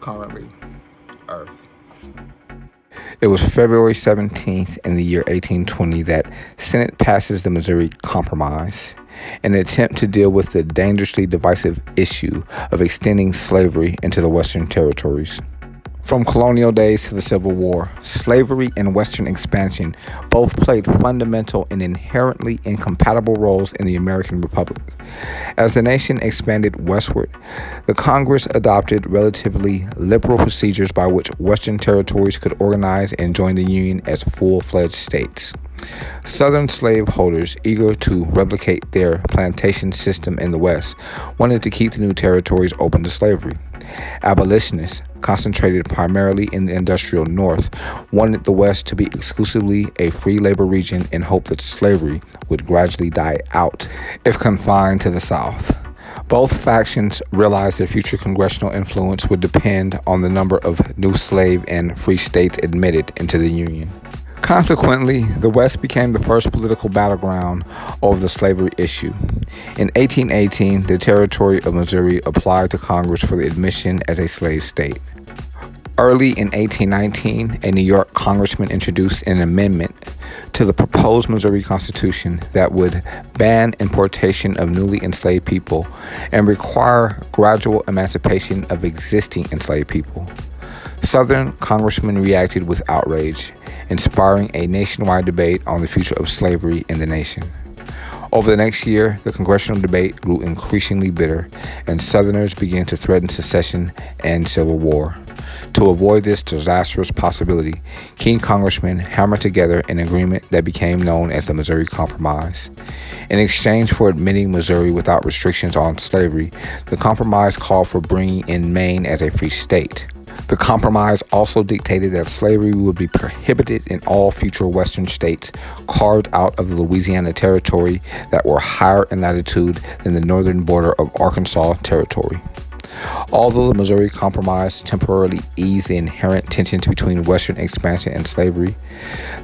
Currently, Earth. It was February 17th in the year 1820 that Senate passes the Missouri Compromise, an attempt to deal with the dangerously divisive issue of extending slavery into the Western territories. From colonial days to the Civil War, slavery and Western expansion both played fundamental and inherently incompatible roles in the American Republic. As the nation expanded westward, the Congress adopted relatively liberal procedures by which Western territories could organize and join the Union as full-fledged states. Southern slaveholders, eager to replicate their plantation system in the West, wanted to keep the new territories open to slavery. Abolitionists, concentrated primarily in the industrial North, wanted the West to be exclusively a free labor region in hope that slavery would gradually die out if confined to the South. Both factions realized their future congressional influence would depend on the number of new slave and free states admitted into the Union. Consequently, the West became the first political battleground over the slavery issue. In 1818, the territory of Missouri applied to Congress for the admission as a slave state. Early in 1819, a New York congressman introduced an amendment to the proposed Missouri Constitution that would ban importation of newly enslaved people and require gradual emancipation of existing enslaved people. Southern congressmen reacted with outrage, inspiring a nationwide debate on the future of slavery in the nation. Over the next year, the congressional debate grew increasingly bitter, and Southerners began to threaten secession and civil war. To avoid this disastrous possibility, key congressmen hammered together an agreement that became known as the Missouri Compromise. In exchange for admitting Missouri without restrictions on slavery, the compromise called for bringing in Maine as a free state. The compromise also dictated that slavery would be prohibited in all future Western states carved out of the Louisiana Territory that were higher in latitude than the northern border of Arkansas Territory. Although the Missouri Compromise temporarily eased the inherent tensions between Western expansion and slavery,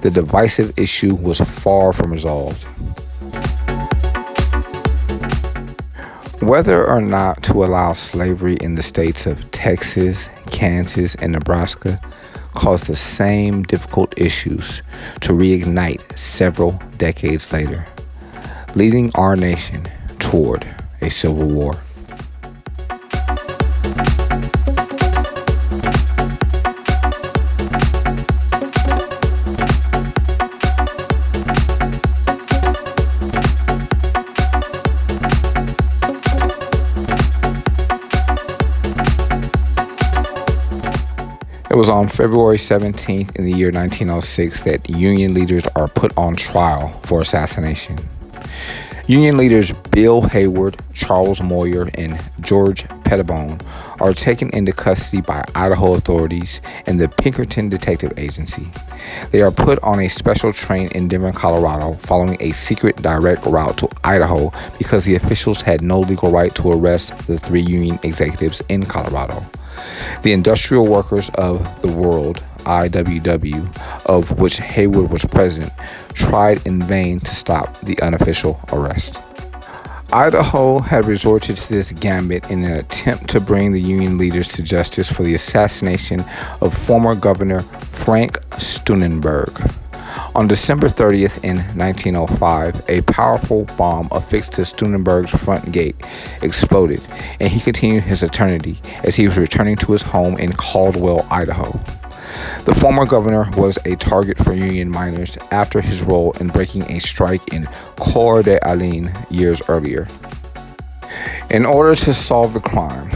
the divisive issue was far from resolved. Whether or not to allow slavery in the states of Texas, Kansas, and Nebraska caused the same difficult issues to reignite several decades later, leading our nation toward a civil war. It was on February 17th in the year 1906 that Union leaders are put on trial for assassination. Union leaders Bill Hayward, Charles Moyer, and George Pettibone are taken into custody by Idaho authorities and the Pinkerton Detective Agency. They are put on a special train in Denver, Colorado, following a secret direct route to Idaho because the officials had no legal right to arrest the three Union executives in Colorado. The Industrial Workers of the World, IWW, of which Hayward was president, tried in vain to stop the unofficial arrest. Idaho had resorted to this gambit in an attempt to bring the Union leaders to justice for the assassination of former Governor Frank Steunenberg. On December 30th in 1905, a powerful bomb affixed to Steunenberg's front gate exploded, and he continued his eternity as he was returning to his home in Caldwell, Idaho. The former governor was a target for Union miners after his role in breaking a strike in Coeur d'Alene years earlier. In order to solve the crime,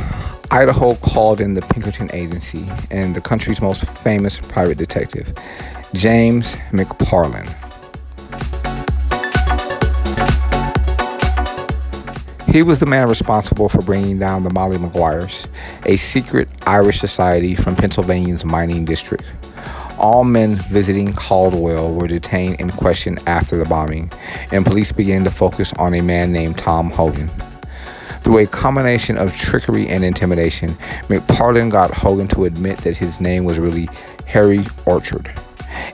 Idaho called in the Pinkerton Agency and the country's most famous private detective, James McParland. He was the man responsible for bringing down the Molly Maguires, a secret Irish society from Pennsylvania's mining district. All men visiting Caldwell were detained and questioned after the bombing, and police began to focus on a man named Tom Hogan. Through a combination of trickery and intimidation, McParland got Hogan to admit that his name was really Harry Orchard,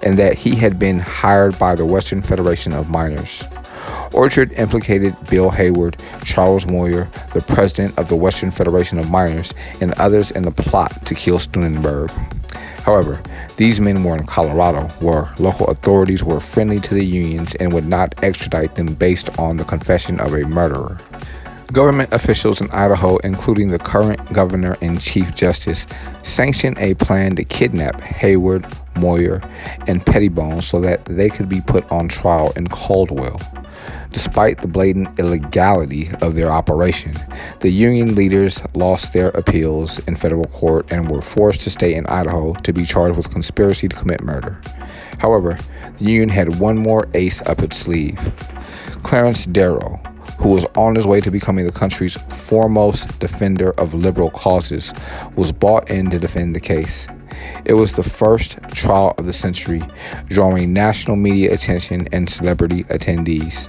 and that he had been hired by the Western Federation of Miners. Orchard implicated Bill Hayward, Charles Moyer, the president of the Western Federation of Miners, and others in the plot to kill Steunenberg. However, these men were in Colorado, where local authorities were friendly to the unions and would not extradite them based on the confession of a murderer. Government officials in Idaho, including the current governor and chief justice, sanctioned a plan to kidnap Hayward, Moyer, and Pettibone so that they could be put on trial in Caldwell. Despite the blatant illegality of their operation, the union leaders lost their appeals in federal court and were forced to stay in Idaho to be charged with conspiracy to commit murder. However, the union had one more ace up its sleeve. Clarence Darrow, who was on his way to becoming the country's foremost defender of liberal causes, was brought in to defend the case. It was the first trial of the century, drawing national media attention and celebrity attendees.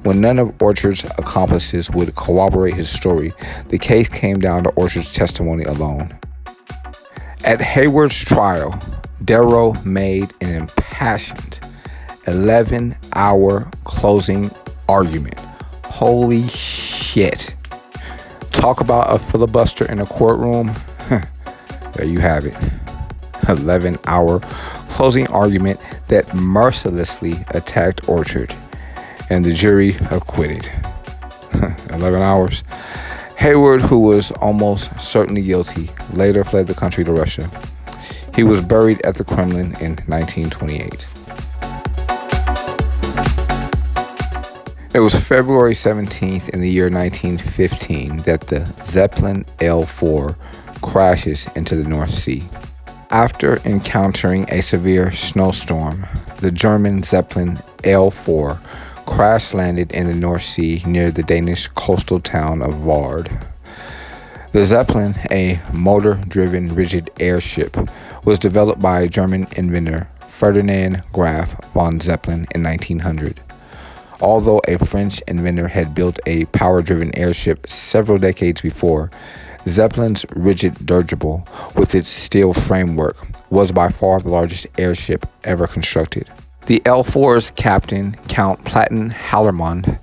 When none of Orchard's accomplices would corroborate his story, the case came down to Orchard's testimony alone. At Hayward's trial, Darrow made an impassioned 11-hour closing argument. Holy shit. Talk about a filibuster in a courtroom. There you have it. 11-hour closing argument that mercilessly attacked Orchard, and the jury acquitted. 11 hours. Hayward, who was almost certainly guilty, later fled the country to Russia. He was buried at the Kremlin in 1928. It was February 17th in the year 1915 that the Zeppelin L-4 crashes into the North Sea. After encountering a severe snowstorm, the German Zeppelin L-4 crash-landed in the North Sea near the Danish coastal town of Vard. The Zeppelin, a motor-driven rigid airship, was developed by German inventor Ferdinand Graf von Zeppelin in 1900. Although a French inventor had built a power-driven airship several decades before, Zeppelin's rigid dirigible, with its steel framework, was by far the largest airship ever constructed. The L-4's captain, Count Platen Hallermond,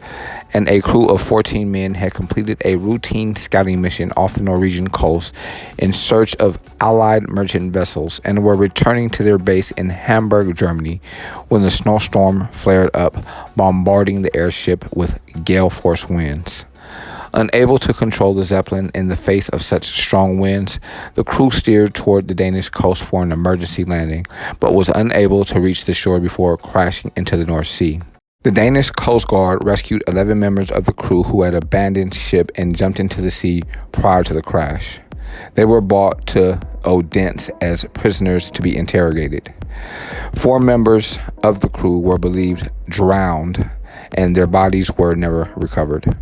and a crew of 14 men had completed a routine scouting mission off the Norwegian coast in search of Allied merchant vessels and were returning to their base in Hamburg, Germany, when the snowstorm flared up, bombarding the airship with gale-force winds. Unable to control the Zeppelin in the face of such strong winds, the crew steered toward the Danish coast for an emergency landing, but was unable to reach the shore before crashing into the North Sea. The Danish Coast Guard rescued 11 members of the crew who had abandoned ship and jumped into the sea prior to the crash. They were brought to Odense as prisoners to be interrogated. 4 members of the crew were believed drowned, and their bodies were never recovered.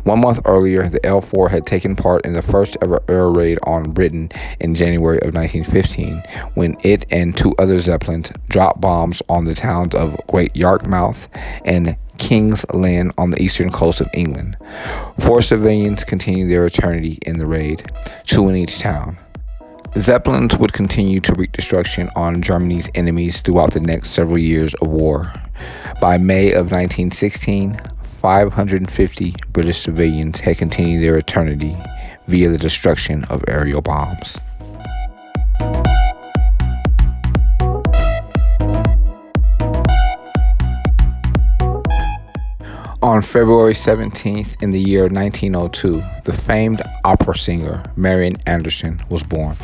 1 month earlier, the L-4 had taken part in the first ever air raid on Britain in January of 1915, when it and 2 other Zeppelins dropped bombs on the towns of Great Yarmouth and King's Lynn on the eastern coast of England. 4 civilians continued their eternity in the raid, 2 in each town. The Zeppelins would continue to wreak destruction on Germany's enemies throughout the next several years of war. By May of 1916, 550 British civilians had continued their eternity via the destruction of aerial bombs. On February 17th in the year 1902, the famed opera singer Marian Anderson was born.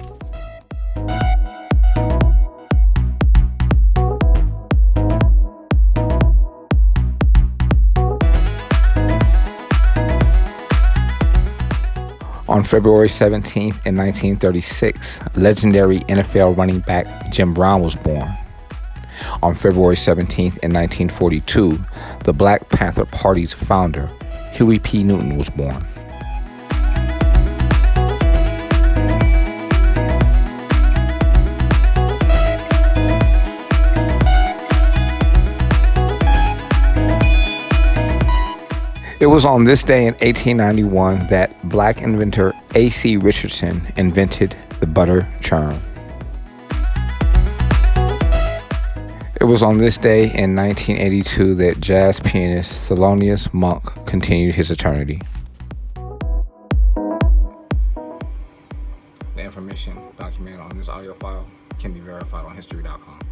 On February 17th in 1936, legendary NFL running back Jim Brown was born. On February 17th in 1942, the Black Panther Party's founder, Huey P. Newton, was born. It was on this day in 1891 that black inventor A.C. Richardson invented the butter churn. It was on this day in 1982 that jazz pianist Thelonious Monk continued his eternity. The information documented on this audio file can be verified on history.com.